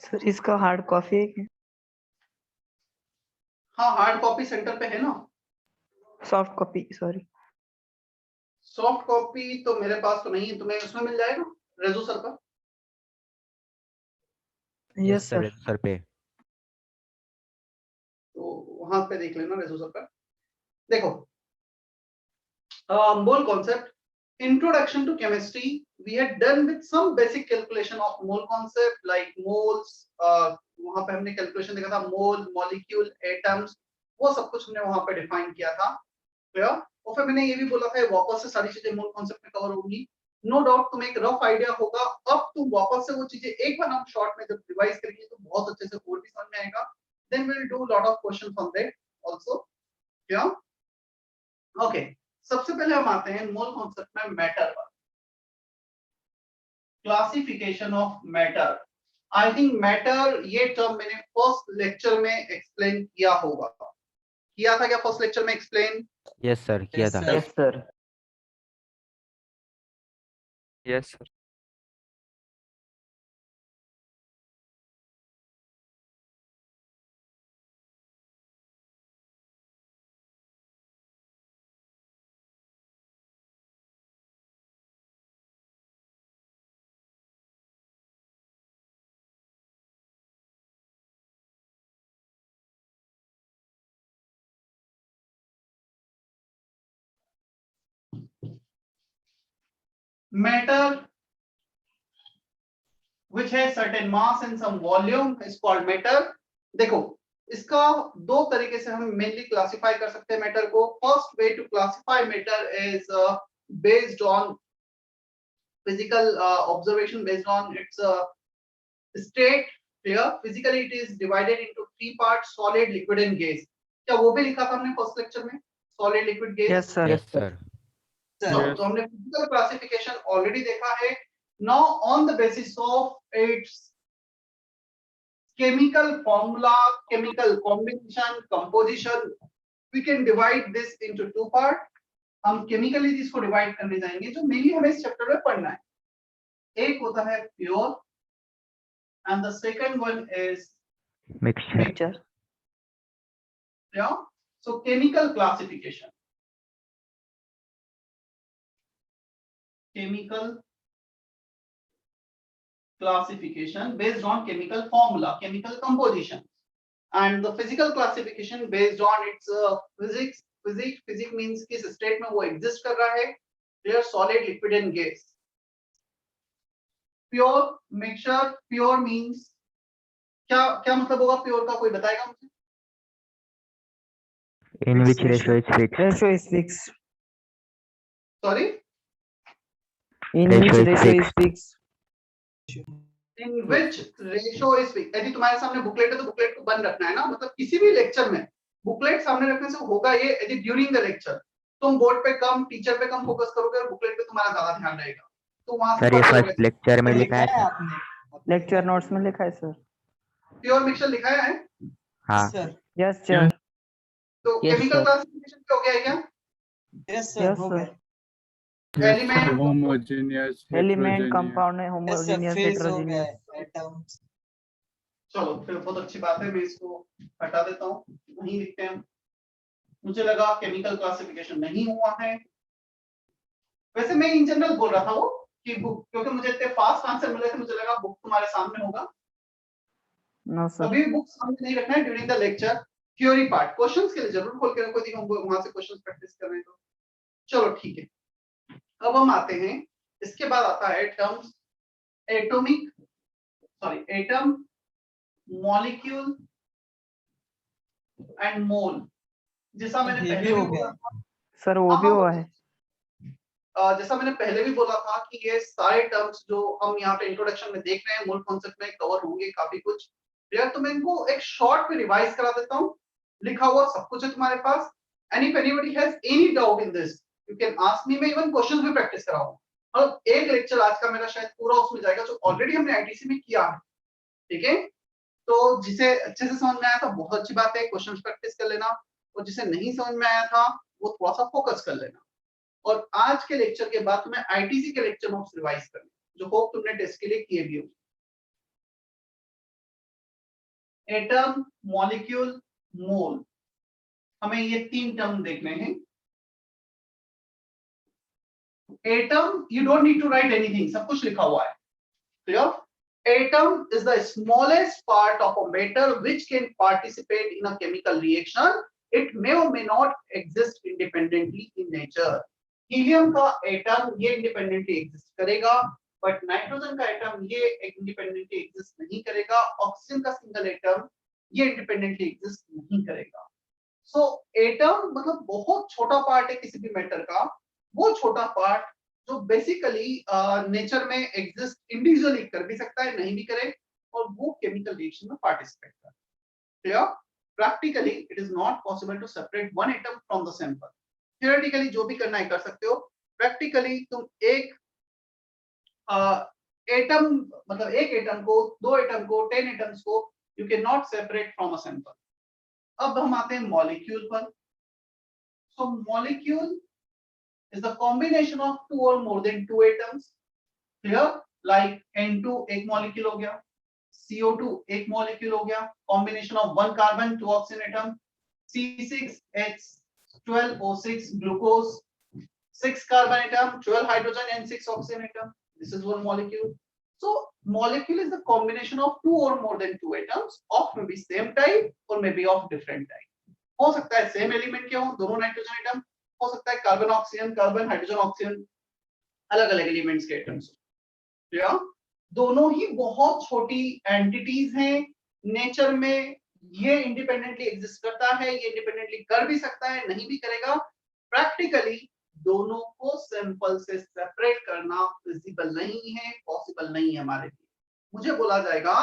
Sir इसका hard copy है क्या? हाँ, हार्ड कॉपी सेंटर पे है ना। Soft copy sorry. Soft copy तो मेरे पास तो नहीं है, तुम्हें उसमें मिल जाएगा रेजू सर का। Yes sir. सर पे। तो वहां पे देख लेना रेजू सर का। देखो, mole concept, introduction to chemistry. We had done with some basic calculation of mole concept like moles. वहां पे हमने कैलकुलेशन देखा था, मोल, मॉलिक्यूल, एटम्स, वो सब कुछ हमने वहां पे डिफाइन किया था। क्लियर? और फिर मैंने ये भी बोला था वापस से सारी चीजें मोल कॉन्सेप्ट में कवर होंगी। नो डाउट तुम्हें एक रफ आइडिया होगा। अब तुम वापस से वो चीजें एक बार हम शॉर्ट में जब रिवाइज करेंगे तो बहुत अच्छे से और भी समझ में आएगा। Then we will do lot of questions on that also. क्या? ओके, सबसे पहले हम आते हैं मोल कॉन्सेप्ट में मैटर पर। Classification of matter. I think matter ये टर्म मैंने फर्स्ट लेक्चर में एक्सप्लेन किया होगा। किया था क्या फर्स्ट लेक्चर में एक्सप्लेन? यस सर, किया था। Yes sir. Yes sir. Matter which has certain mass and some volume is called matter. देखो, इसका दो तरीके से हम मेनली क्लासिफाई कर सकते हैं मैटर को। First way to classify matter is based on physical observation, based on its state. Clear? Physically it is divided into three parts: solid, liquid and gas. क्या वो भी लिखा था हमने फर्स्ट लेक्चर में? Solid, liquid, gas. Yes sir. Yes sir. तो हमने physical classification already देखा है। Now on the basis of its chemical formula, chemical combination, composition, we can divide this into two parts. हम केमिकली इसको divide करने जाएंगे जो मेनली हमें इस चैप्टर में पढ़ना है। एक होता है pure and the second one is mixture. yeah. So chemical classification, chemical classification based on chemical formula, chemical composition, and the physical classification based on its physics. Physics means किस state में वो exist कर रहा है। clear? Solid, liquid and gas. Pure, mixture, pure means क्या क्या मतलब होगा प्योर का, कोई बताएगा मुझे? In which ratio is fixed. Ratio is fix. Sorry, in which ratio is fix. In which ratio is fix. यदि तुम्हारे सामने बुकलेट है तो बुकलेट को बंद रखना है ना। मतलब किसी भी लेक्चर में बुकलेट सामने रखने से होगा ये, यदि ड्यूरिंग द लेक्चर तुम बोर्ड पे कम, टीचर पे कम फोकस करोगे और बुकलेट पे तुम्हारा ज्यादा ध्यान रहेगा तो वहां से सर ये फर्स्ट लेक्चर में लिखा है आपने लेक्चर नोट्स में लिखा है सर। प्योर मिक्सचर लिखा है। हाँ सर। Yes sir. तो केमिकल क्लासिफिकेशन क्या हो गया है क्या? यस सर हो गया। एलिमेंट, होमोजेनियस, एलिमेंट, कंपाउंड है, होमोजेनियस, हेटेरोजेनियस। चलो फिर बहुत अच्छी बात है, मैं इसको हटा देता हूँ, नहीं लिखते हैं। मुझे लगा केमिकल क्लासिफिकेशन नहीं हुआ है। वैसे मैं इन जनरल बोल रहा था वो कि बुक, क्योंकि मुझे इतने फास्ट आंसर मिले थे मुझे लगा बुक तुम्हारे सामने होगा। No sir. अभी बुक सामने नहीं रखना है during the lecture. Theory part questions के लिए जरूर खोल के रखो यदि हम वहां से क्वेश्चंस प्रैक्टिस कर रहे हैं तो। चलो ठीक है, अब हम आते हैं, इसके बाद आता है terms atomic, sorry atom, molecule and मोल। जैसा मैंने पहले भी बोला था सर वो भी हुआ है। जैसा मैंने पहले भी बोला था कि ये सारे टर्म्स जो हम यहाँ पे इंट्रोडक्शन में देख रहे हैं मूल कॉन्सेप्ट में कवर होंगे काफी कुछ। क्लियर? तो मैं इनको एक शॉर्ट में रिवाइज करा देता हूँ। लिखा हुआ सब कुछ है तुम्हारे पास। And if anybody has any doubt in this you can ask me. मैं इवन क्वेश्चंस भी प्रैक्टिस कराऊंगा और एक लेक्चर आज का मेरा शायद पूरा उसमें जाएगा जो ऑलरेडी हमने आईटीसी में किया है। ठीक है, तो जिसे अच्छे से समझ में आया था बहुत अच्छी बात है, क्वेश्चंस प्रैक्टिस कर लेना, और जिसे नहीं समझ में आया था वो थोड़ा सा फोकस कर लेना। और आज के लेक्चर के बाद तुम्हें आईटीसी के लेक्चर नोट्स रिवाइज करने जो होप तुमने टेस्ट के लिए किए भी हो। एटम, मॉलिक्यूल, मोल, हमें ये 3 टर्म देखने हैं। Atom, you don't need to write anything, सब कुछ लिखा हुआ है। Clear? Atom is the smallest part of a matter which can participate in a chemical reaction. It may or may not exist independently in nature. Helium का atom ये independently exist करेगा, but nitrogen का atom ये independently exist नहीं करेगा। Oxygen का single atom ये independently exist नहीं करेगा। सो एटम मतलब बहुत छोटा पार्ट है किसी भी मैटर का, वो छोटा पार्ट जो बेसिकली नेचर में एग्जिस्ट इंडिविजुअली कर भी सकता है, नहीं भी करे, और वो केमिकल रिएक्शन में पार्टिसिपेट करता है। Clear? Practically it is not possible to separate one atom from the sample. Theoretically जो भी करना है कर सकते हो, प्रैक्टिकली तुम एक एटम मतलब एक एटम को, 2 एटम को, 10 एटम्स को you can not separate from a sample. अब हम आते हैं मॉलिक्यूल पर। सो molecule is the combination of 2 or more than 2 atoms. Clear? Like N2 एक मॉलिक्यूल हो गया, CO2 एक मॉलिक्यूल हो गया, combination of 1 carbon 2 oxygen atom, C6H12O6 glucose, 6 carbon atom, 12 hydrogen and 6 oxygen atom. This is one molecule. So molecule is the combination of 2 or more than 2 atoms of maybe same type or maybe of different type. हो सकता है same element के हो, दोनों nitrogen atom, हो सकता है carbon oxygen, carbon hydrogen oxygen, अलग अलग एलिमेंट्स के एटम्स। या दोनों ही बहुत छोटी एंटिटीज हैं नेचर में, ये इंडिपेंडेंटली एग्जिस्ट करता है, ये इंडिपेंडेंटली कर भी सकता है, नहीं भी करेगा। प्रैक्टिकली दोनों को सैंपल से सेपरेट करना फिजिबल नहीं है, पॉसिबल नहीं है हमारे लिए। मुझे बोला जाएगा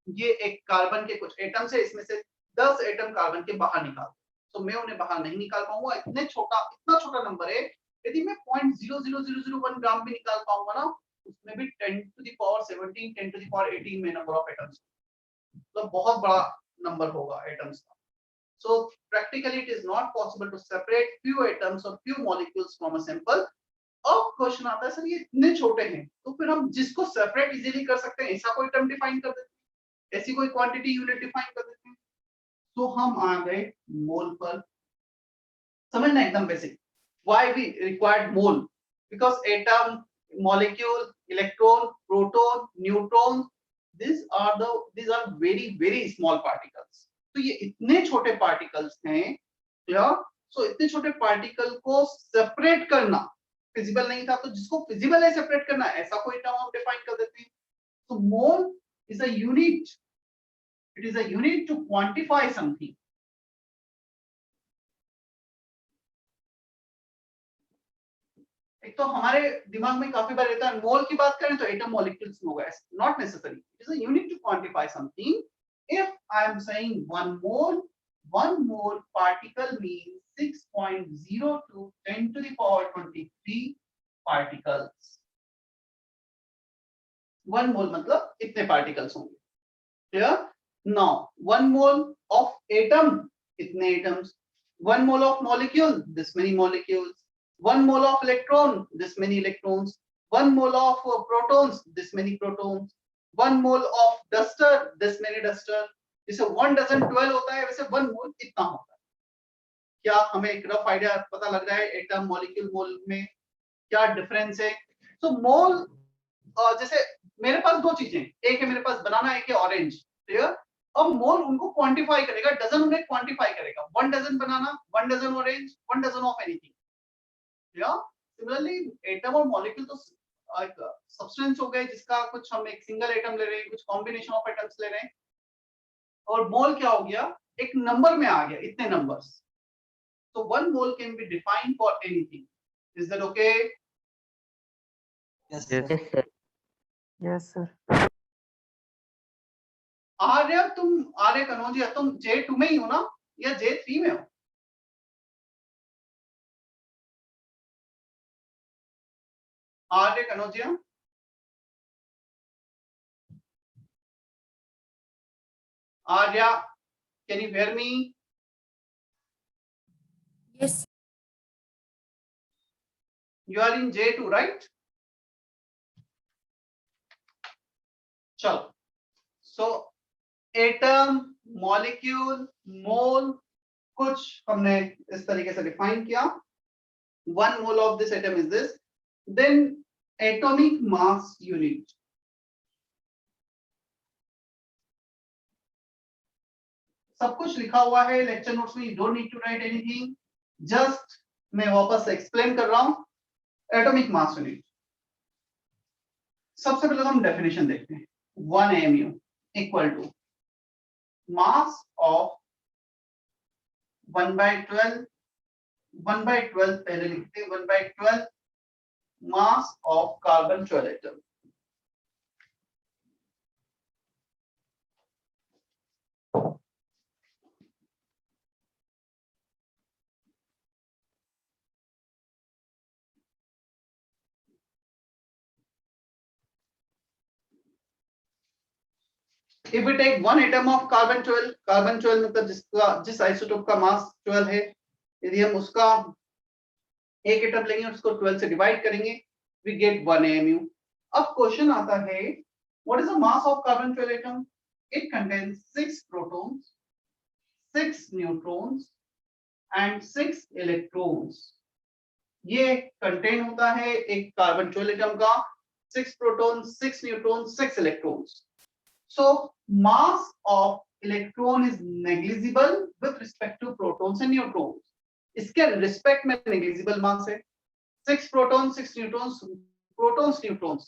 ये एक कार्बन के कुछ एटम्स है, इसमें से 10 एटम कार्बन के बाहर निकाल, तो मैं उन्हें बाहर नहीं निकाल पाऊंगा। इतना छोटा नंबर है, यदि मैं 0.00001 ग्राम भी निकाल पाऊंगा ना, उसमें भी 10 to the power 17, 10 to the power 18 में नंबर ऑफ एटम्स, तो बहुत बड़ा नंबर होगा एटम्स का। So practically it is not possible to separate few atoms or few molecules from a sample. अब क्वेश्चन आता है सर ये इतने छोटे हैं, तो फिर हम जिसको सेपरेट इजीली कर सकते हैं ऐसा कोई टर्म डिफाइन कर देते हैं, ऐसी कोई क्वांटिटी यूनिट डिफाइन कर देते हैं। तो हम आ गए मोल पर। समझना एकदम basic, why we required mole, because atom, molecule, electron, proton, neutron, these are very small particles. तो ये इतने छोटे पार्टिकल्स हैं, सो इतने छोटे पार्टिकल को सेपरेट करना फिजिबल नहीं था, तो जिसको फिजिबल है सेपरेट करना, ऐसा कोई टर्म हम डिफाइन कर देते हैं। तो mole is a unit, it is a unit to quantify something. एक तो हमारे दिमाग में काफी बार रहता है मोल की बात करें तो एटम मॉलिक्यूल्स में होगा, not necessary, it is a unit to quantify something. If I am saying 1 mole particle means 6.02 10 to the power 23 particles। 1 mole मतलब इतने पार्टिकल्स होंगे। Clear? Now 1 mole of atom, itne atoms, 1 mole of molecule, this many molecules, 1 mole of electron, this many electrons, 1 mole of protons, this many protons, 1 mole of duster, this many duster। जैसे 1 dozen 12 होता है, वैसे 1 mole इतना होता है। क्या हमें एक रफ आइडिया पता लग रहा है एटम मॉलिक्यूल मोल में क्या डिफरेंस है? तो मोल जैसे मेरे पास 2 चीजें, एक है मेरे पास बनाना, एक है ऑरेंज। क्लियर? अब मोल उनको क्वांटिफाई करेगा, डजन उन्हें क्वांटिफाई करेगा। 1 dozen banana, 1 dozen orange, 1 dozen of anything. या सिमिलरली एटम और मॉलिक्यूल तो एक सब्सटेंस हो गए जिसका कुछ हम एक सिंगल एटम ले रहे हैं, कुछ कॉम्बिनेशन ऑफ एटम्स ले रहे हैं, और मोल क्या हो गया, एक नंबर में आ गया, इतने नंबर्स। तो 1 mole can be defined for anything. Is that okay? Yes, Yes, sir. sir. Yes, sir. आर्य कनौजिया तुम J2 में ही हो ना या J3 में हो? Arya Kanaujia, Arya, can you hear me? Yes. You are in J2, right? चलो, so atom, मॉलिक्यूल, मोल, कुछ हमने इस तरीके से डिफाइन किया. 1 mole of this atom is this. Then atomic mass unit. सब कुछ लिखा हुआ है लेक्चर नोट्स में. You don't need to write anything. Just मैं वापस से एक्सप्लेन कर रहा हूं. Atomic mass unit. सबसे पहले तो हम डेफिनेशन देखते हैं. 1 AMU equal to mass of 1/12. 1/12 पहले लिखते हैं. 1/12 mass of carbon 12 atom. If we take one atom of carbon 12 मतलब जिस आइसोटोप का मास 12 है, यदि हम उसका एक एटम लेंगे और उसको 12 से डिवाइड करेंगे, we get 1 AMU. अब क्वेश्चन आता है, what is the mass of carbon 12 atom? It contains 6 protons, 6 neutrons and 6 electrons. ये कंटेन होता है एक कार्बन 12 एटम का. 6 protons, 6 neutrons, 6 electrons. So mass of electron is negligible with respect to protons and neutrons. इसके respect में negligible mass है. 6 protons, 6 neutrons, protons, neutrons.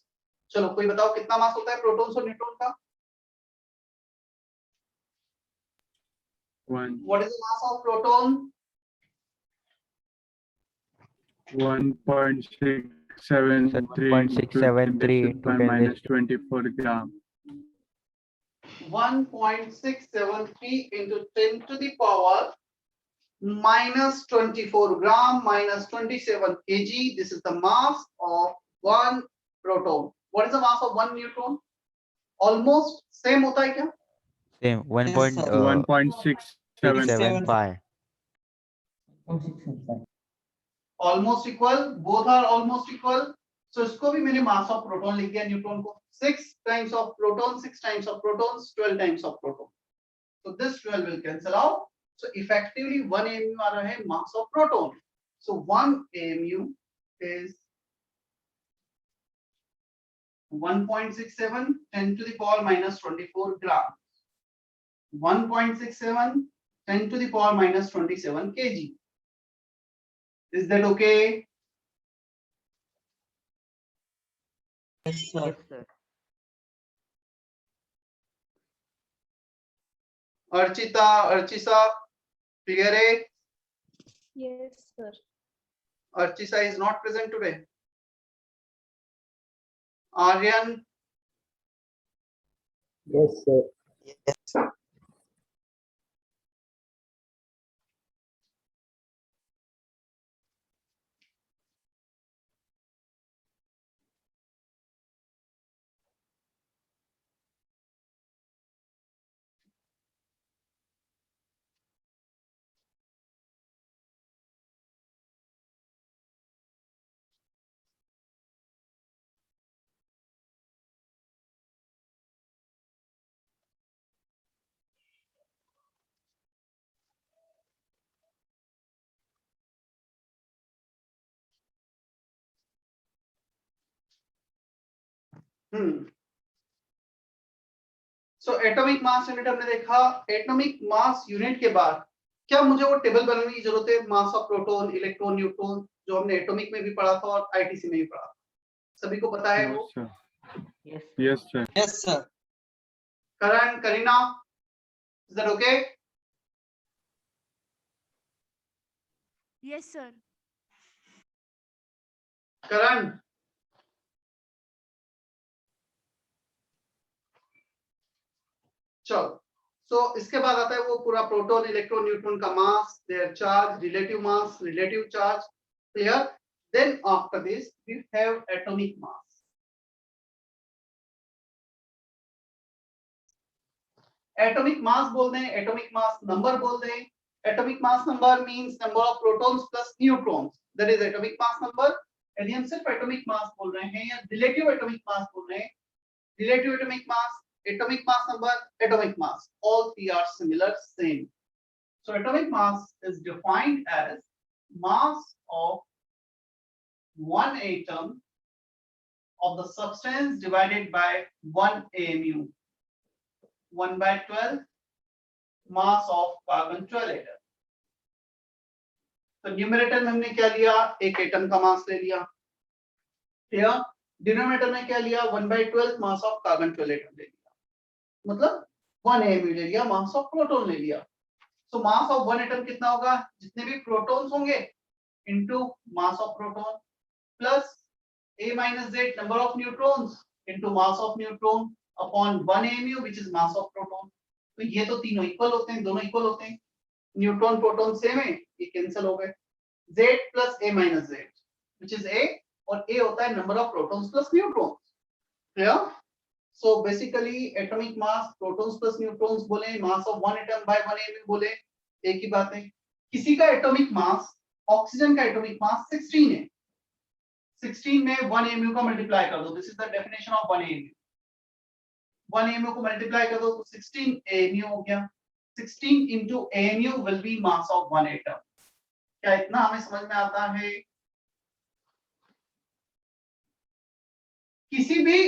चलो कोई बताओ कितना मास होता है प्रोटॉन्स और न्यूट्रॉन का? 1. What is the mass of proton? 1.673 1.673 into 10 minus 24 gram. 1.673 into 10 to the power minus 24 gram minus 27 kg. This is the mass of one proton. What is the mass of one neutron? Almost same होता है क्या? Same. Yes, sir. 1.675. Almost equal. Both are almost equal. So इसको भी मैंने mass of proton लिख दिया. Neutron को 6 times of proton, 6 times of protons, 12 times of proton. So this 12 will cancel out. So effectively 1 AMU आ रहा है mass of proton. So 1 AMU is 1.67 10 to the power minus 24 grams. 1.67 10 to the power minus 27 kg. Is that okay? Yes, sir. Archita, Archisa, clear it? Yes, sir. Archisa is not present today. Aryan, Yes, sir. Yes. So atomic mass unit हमने देखा. Atomic mass unit के बाद क्या मुझे वो table बनाने की जरूरत है? Mass of proton, electron, neutron, जो हमने एटॉमिक में भी पढ़ा था और आईटीसी में भी पढ़ा था. सभी को पता है वो? Yes, sir. Yes, sir. Yes, sir. Karan, Kareena, is that okay? Yes, sir. करण, चलो. सो इसके बाद आता है वो पूरा प्रोटॉन, इलेक्ट्रॉन, न्यूट्रॉन का mass, their charge, relative mass, relative charge. Clear? Then after this we have atomic mass. Atomic mass बोल दें, एटॉमिक मास नंबर बोल दें. Atomic mass number means number of protons plus neutrons, that is atomic mass number. यदि हम सिर्फ atomic mass बोल रहे हैं या रिलेटिव एटॉमिक मास बोल रहे हैं, relative atomic mass atomic mass number, atomic mass. All three are similar, same. So atomic mass is defined as mass of one atom of the substance divided by 1 AMU. 1/12 mass of carbon 12 atom. तो numerator में हमने क्या लिया, एक atom का मास ले लिया, clear. Denominator में क्या लिया, 1/12 मास ऑफ कार्बन 12 एटम ले लिया, मतलब 1 AMU ले लिया, मास ऑफ प्रोटॉन ले लिया। सो मास ऑफ वन एटम कितना होगा, जितने भी प्रोटॉन्स होंगे into mass of proton plus A minus Z number of neutrons into mass of neutron upon 1 AMU which is mass of proton। तो ये तो तीनों इक्वल होते हैं, दोनों इक्वल होते हैं, न्यूट्रॉन प्रोटॉन सेम है, ये कैंसिल हो गए। Z plus A minus Z which is A, और A होता है number of protons plus neutrons, clear। So basically atomic mass protons plus neutrons बोले, mass of one atom by 1 AMU बोले, एक ही बात है। किसी का एटॉमिक मास, ऑक्सीजन का एटॉमिक मास 16 है, 16 में 1 AMU का मल्टीप्लाई कर दो, this is the definition of 1 AMU। 1 AMU को मल्टीप्लाई कर दो तो 16 AMU हो गया। 16 into AMU will be mass of 1 atom। क्या इतना हमें समझ में आता है? किसी भी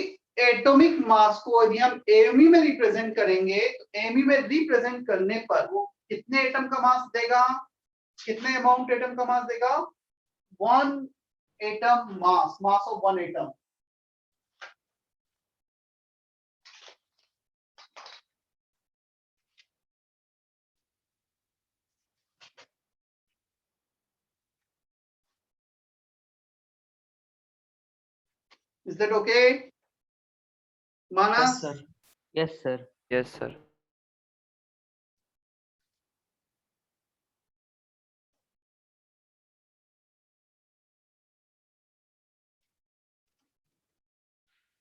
एटॉमिक मास को यदि हम AMU में रिप्रेजेंट करेंगे तो AMU में रिप्रेजेंट करने पर वो कितने एटम का मास देगा, कितने अमाउंट एटम का मास देगा, 1 atom mass of 1 atom। Is that okay? Manas? Yes, sir. Yes, sir. Yes, sir.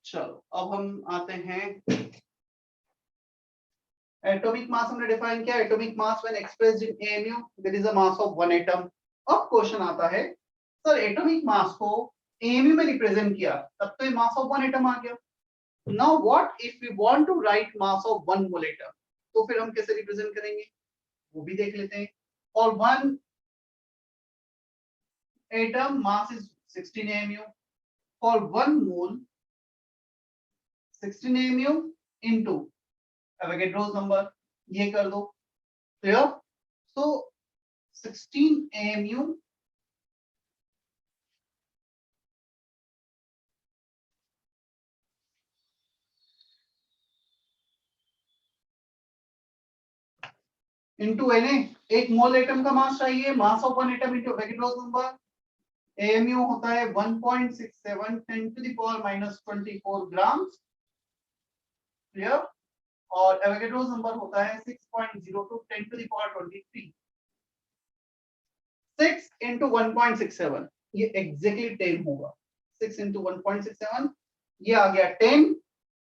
चलो अब हम आते हैं, एटॉमिक मास हमने डिफाइन किया, atomic mass when expressed in AMU there is a mass of 1 atom. अब क्वेश्चन आता है, सर एटॉमिक मास को AMU में रिप्रेजेंट किया तब तो ये मास ऑफ 1 एटम आ गया। Now what if we want to write mass of 1 mole atom, तो फिर हम कैसे रिप्रेजेंट करेंगे वो भी देख लेते हैं। और 1 atom mass is 16 AMU, for 1 mole 16 AMU into Avogadro's number, ये कर दो, क्लियर। सो 16 AMU into Na, एक मोल एटम का मास चाहिए, मास of 1 atom into Avogadro's number। AMU होता है 1.67 10 to the power minus 24 grams, clear. और एवोगैड्रोस नंबर होता है 6.02 10 to the power 23। 6 into 1.67 ये एग्जैक्टली 10 होगा। 6 into 1.67 ये आ गया 10।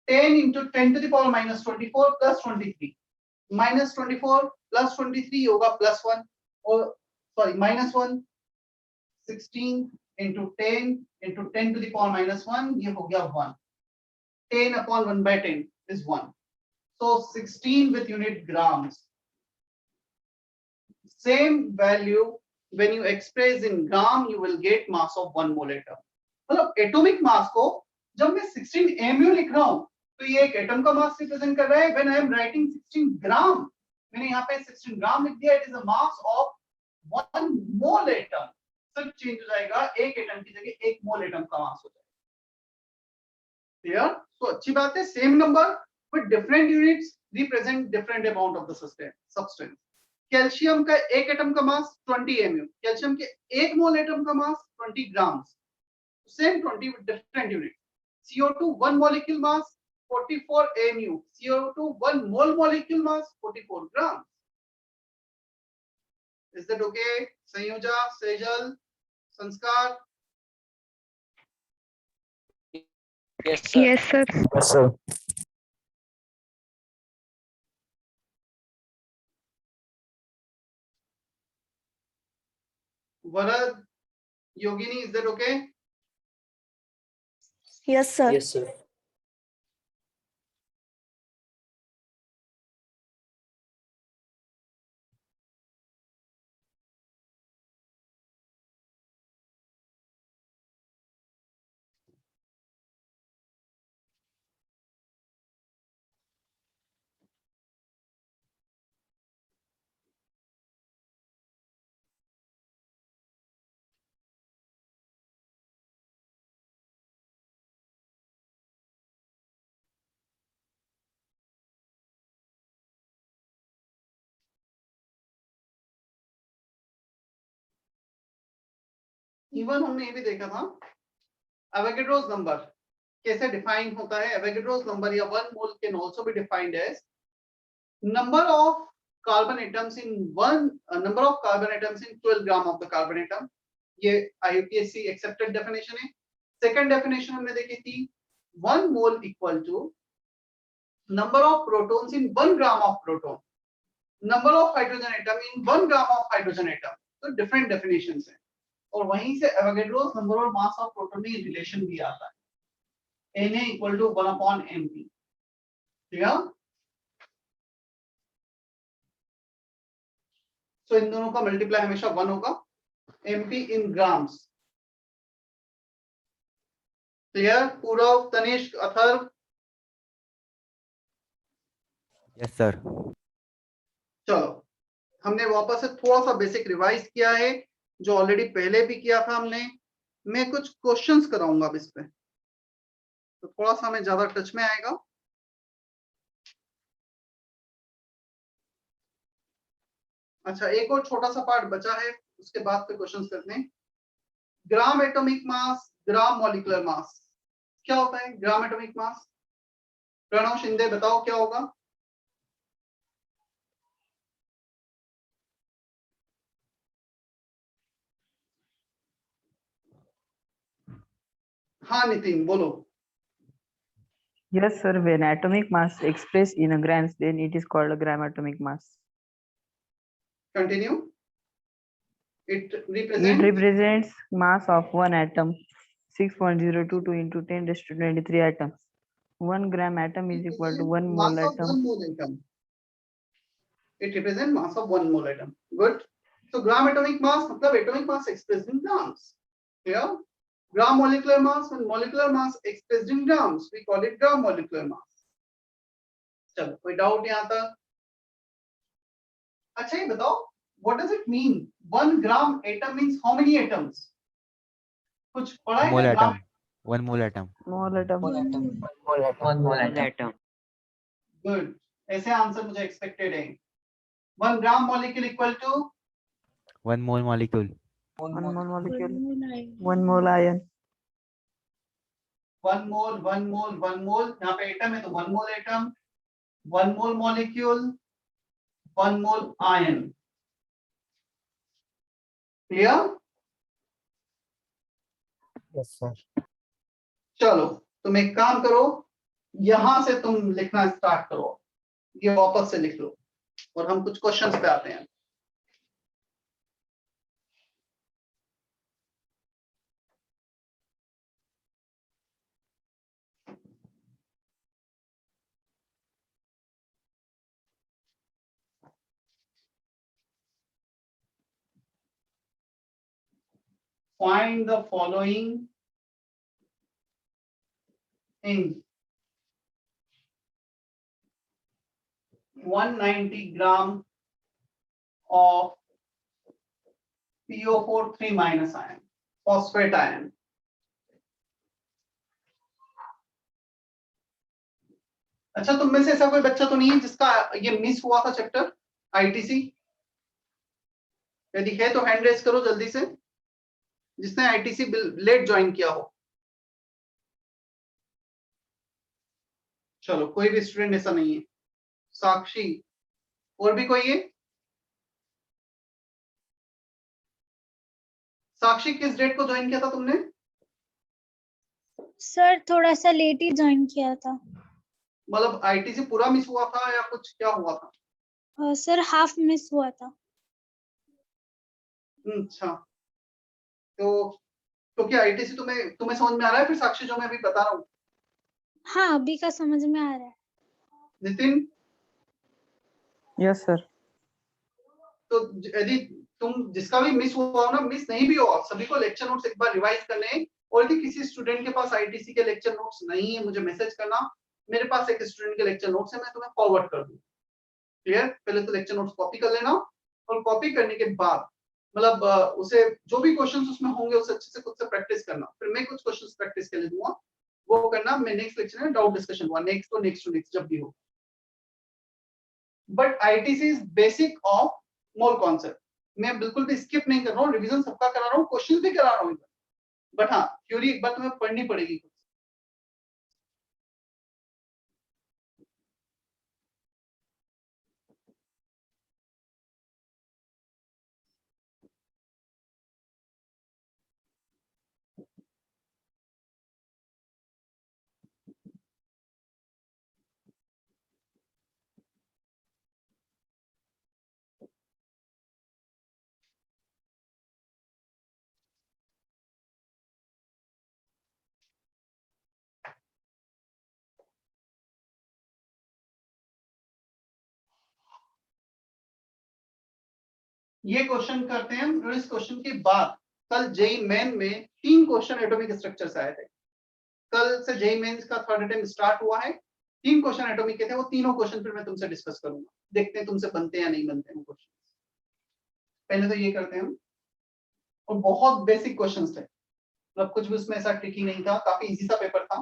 10 into 10 to the power minus 24 plus 23, minus 24 plus 23 होगा plus 1, और sorry minus 1। 16 into 10 into 10 to the power minus 1 ये हो गया 1। 10 upon 1/10 is 1। So 16 with unit grams, same value when you express in gram you will get mass of 1 mole atom। मतलब atomic mass को जब मैं 16 AMU लिख रहा हूं तो ये एक एटम का मास रिप्रेजेंट कर रहा है। when I am writing 16 ग्राम, मैंने यहाँ पे 16 ग्राम लिख दिया, it is a mass of 1 mole atom। सब चेंज हो जाएगा, एक एटम की जगह 1 मोल एटम का मास हो जाएगा, क्लियर। तो अच्छी बात है, same number with different units represent different amount of the substance। Calcium का एक एटम का मास 20 AMU, कैल्शियम के 1 मोल एटम का मास 20 grams, same 20 with different units। CO2 1 molecule mass 44 AMU, CO2 1 mole molecule mass 44 grams। Is that okay? Sanyoja, Sejal, Sanskar? Yes, sir. Yes, sir. Varad, Yogini, is that okay? Yes, sir. Yes, sir. Even हमने ये भी देखा था Avogadro's number कैसे define होता है. Avogadro's number या 1 mole can also be defined as number of carbon atoms in 12 gram of the carbon atom. ये IUPAC accepted definition है. Second definition हमने देखी थी 1 mole equal to number of protons in 1 gram of proton, number of hydrogen atom in 1 gram of hydrogen atom. तो different definitions हैं. और वहीं से Avogadro's number और mass of proton में relation भी आता है. Na equal to 1/mp. ठीक है. तो इन दोनों का मल्टीप्लाई हमेशा 1 होगा. mp in grams. Clear? Purav, Tanishk, Atharva. Yes, sir. चलो हमने वापस से थोड़ा सा बेसिक रिवाइज किया है जो ऑलरेडी पहले भी किया था हमने. मैं कुछ क्वेश्चंस कराऊंगा अब इस पे तो थोड़ा सा हमें ज्यादा टच में आएगा. अच्छा, एक और छोटा सा पार्ट बचा है, उसके बाद फिर क्वेश्चंस करते हैं. Gram atomic mass, gram molecular mass. क्या होता है gram atomic mass? Pranav Shinde बताओ क्या होगा. हाँ नितिन बोलो. Yes, sir. When atomic mass expressed in a grams, then it is called a gram atomic mass. Continue. It It represents represents mass of one atom, 6.022 into 10⁻23 atoms. 1 gram atom is equal to 1 mole mass of atom. 1 mole atom. It represents mass of 1 mole atom. Good. So gram atomic mass मतलब atomic mass expressed in grams. Clear? Gram molecular mass, when molecular mass expressed in grams, we call it gram molecular mass. चलो कोई doubt यहाँ तक? अच्छा ये बताओ, what does it mean? 1 gram atom means how many atoms? कुछ पढ़ा है Mole क्या? atom. 1 mole atom. Mole atom. One mole atom. Good. ऐसे आंसर मुझे एक्सपेक्टेड है. 1 gram molecule equal to 1 mole molecule. 1 mole molecule. 1 mole ion. 1 mole, 1 mole, 1 mole. यहाँ पे atom है तो 1 mole atom, 1 mole molecule, 1 mole ion. Clear? Yes, sir. चलो तुम एक काम करो, यहां से तुम लिखना स्टार्ट करो. ये वापस से लिख लो और हम कुछ क्वेश्चंस पे आते हैं. Find the following in 190 gram of PO4 3 minus ion, phosphate ion. अच्छा, तुम में से ऐसा कोई बच्चा तो नहीं है जिसका ये मिस हुआ था चैप्टर आईटीसी? यदि है तो हैंड रेज करो जल्दी से, जिसने आईटीसी लेट ज्वाइन किया हो. चलो कोई भी स्टूडेंट ऐसा नहीं है. साक्षी, और भी कोई है? साक्षी, किस डेट को ज्वाइन किया था तुमने? सर थोड़ा सा लेट ही ज्वाइन किया था. मतलब आईटीसी पूरा मिस हुआ था या कुछ क्या हुआ था? सर हाफ मिस हुआ था. अच्छा, तो क्योंकि आईटीसी तुम्हें समझ में आ रहा है फिर साक्षी जो मैं अभी बता रहा हूँ? हाँ अभी का समझ में आ रहा है. Nitin, Yes, sir. तो यदि तुम जिसका भी मिस हुआ हो ना, मिस नहीं भी हो, सभी को लेक्चर नोट्स एक बार रिवाइज करने हैं. और यदि किसी स्टूडेंट के पास आईटीसी के लेक्चर नोट्स नहीं है, मुझे मैसेज करना. मेरे पास एक स्टूडेंट के लेक्चर नोट्स है, मैं तुम्हें फॉरवर्ड कर दूं. क्लियर? पहले तो लेक्चर नोट्स कॉपी कर लेना और कॉपी करने के बाद मतलब उसे जो भी क्वेश्चंस उसमें होंगे उसे अच्छे से खुद से प्रैक्टिस करना. फिर मैं कुछ क्वेश्चंस प्रैक्टिस के लिए दूंगा, वो करना. मैं नेक्स्ट लेक्चर में डाउट डिस्कशन हुआ नेक्स्ट टू नेक्स्ट जब भी हो. But ITC is basic of mole concept. मैं बिल्कुल भी स्किप नहीं कर रहा हूँ, रिवीजन सबका करा रहा हूँ, क्वेश्चन भी करा रहा हूँ, बट हाँ थ्योरी एक बार तुम्हें पढ़नी पड़ेगी। ये क्वेश्चन करते हैं और इस क्वेश्चन के बाद कल जेई मेन में 3 क्वेश्चन एटॉमिक स्ट्रक्चर से आए थे। कल से जेई मेंस का थर्ड अटेम्प्ट स्टार्ट हुआ है, 3 क्वेश्चन एटॉमिक के थे, वो तीनों क्वेश्चन फिर मैं तुमसे डिस्कस करूंगा, देखते हैं तुमसे बनते हैं या नहीं बनते हैं क्वेश्चन। पहले तो ये करते हैं हम, और बहुत बेसिक क्वेश्चंस थे, मतलब कुछ भी उसमें ऐसा ट्रिकी नहीं था, काफी इजी सा पेपर था।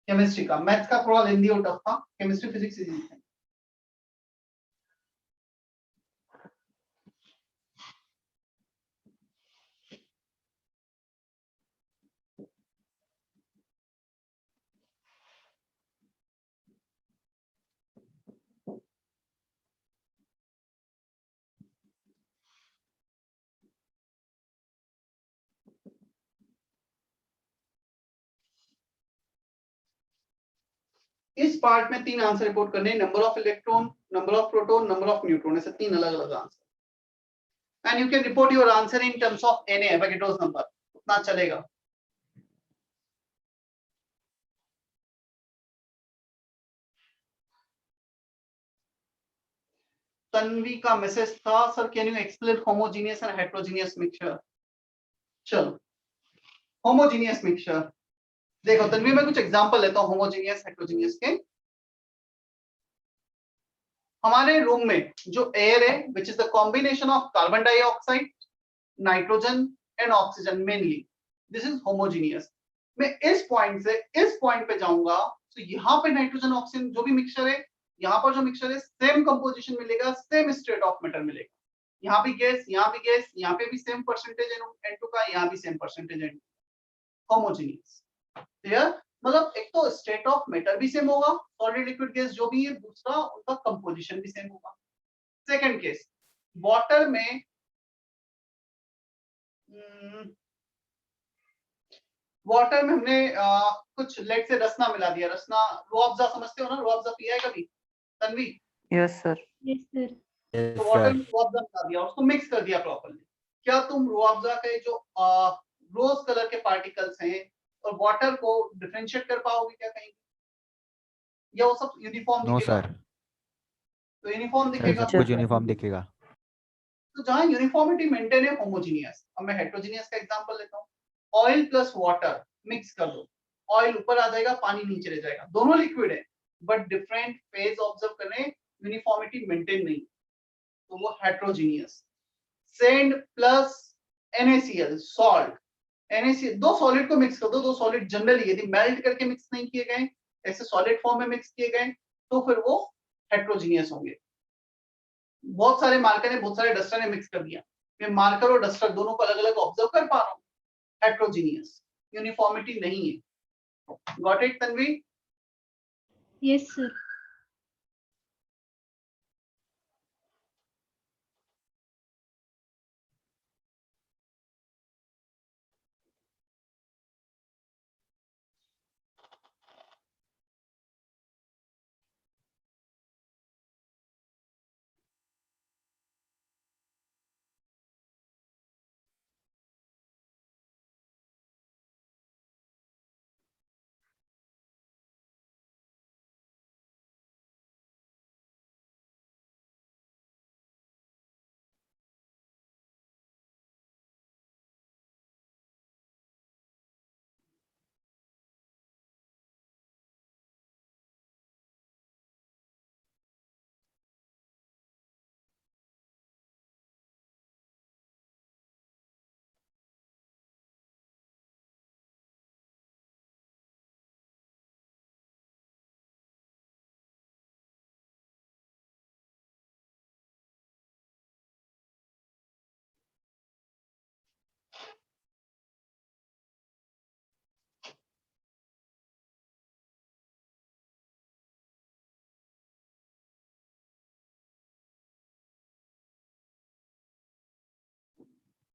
केमिस्ट्री का, मैथ्स का थोड़ा लेंदी और टफ था, केमिस्ट्री फिजिक्स इजी थे। इस पार्ट में 3 आंसर रिपोर्ट करने, number of electron, number of proton, number of neutron, ऐसे 3 अलग अलग answer. And you can report your answer in terms of Na Avogadro's number, उतना चलेगा। तन्वी का मैसेज था, sir can you explain homogeneous and heterogeneous mixture. चलो homogeneous mixture देखो तन्वी, मैं कुछ एग्जांपल लेता हूं होमोजेनियस हेटेरोजेनियस के। हमारे रूम में जो एयर है which is the combination of carbon dioxide, nitrogen and oxygen mainly, this is homogeneous. मैं इस पॉइंट से इस पॉइंट पे जाऊंगा तो यहाँ पे नाइट्रोजन ऑक्सीजन जो भी मिक्सचर है, यहाँ पर जो मिक्सचर है सेम कंपोजिशन मिलेगा, सेम स्टेट ऑफ मैटर मिलेगा। यहाँ भी गैस, यहाँ भी गैस, यहाँ पे भी सेम परसेंटेज N2 का, यहाँ भी same percentage N2, homogeneous. Clear? मतलब एक तो स्टेट ऑफ मैटर भी सेम होगा, सॉलिड लिक्विड गैस जो भी है, दूसरा उनका कंपोजिशन भी सेम होगा। सेकंड केस, वाटर में वाटर में हमने कुछ लेट से रसना मिला दिया, रसना रूअफ़ज़ा समझते हो ना, रूअफ़ज़ा पिया है कभी Tanvi? Yes sir. Yes sir. तो वाटर में रूअफ़ज़ा मिला दिया, उसको मिक्स कर दिया प्रॉपर्ली। क्या तुम रूअफ़ज़ा के जो रोज कलर के पार्टिकल्स हैं और वाटर को डिफरेंशिएट कर पाओगे क्या कहीं, या वो सब यूनिफॉर्म नो दिखेगा? सर, तो यूनिफॉर्म सर दिखेगा, सब कुछ यूनिफॉर्म दिखेगा। तो जहां यूनिफॉर्मिटी मेंटेन है होमोजेनियस। अब मैं हेटेरोजेनियस का एग्जांपल लेता हूं, ऑयल प्लस वाटर मिक्स कर दो, ऑयल ऊपर आ जाएगा, पानी नीचे रह जाएगा, दोनों लिक्विड है बट डिफरेंट फेज ऑब्जर्व करने, यूनिफॉर्मिटी मेंटेन नहीं, तो वो heterogeneous. Sand plus NaCl salt, NaCl दो सॉलिड को मिक्स कर दो, दो सॉलिड जनरली यदि मेल्ट करके मिक्स नहीं किए गए, ऐसे सॉलिड फॉर्म में मिक्स किए गए, तो फिर वो हेटेरोजेनियस होंगे। बहुत सारे मार्कर ने, बहुत सारे डस्टर ने मिक्स कर दिया, मैं मार्कर और डस्टर दोनों को अलग अलग ऑब्जर्व कर पा रहा हूँ, हेटेरोजेनियस, यूनिफॉर्मिटी नहीं है। Got it Tanvi? Yes sir.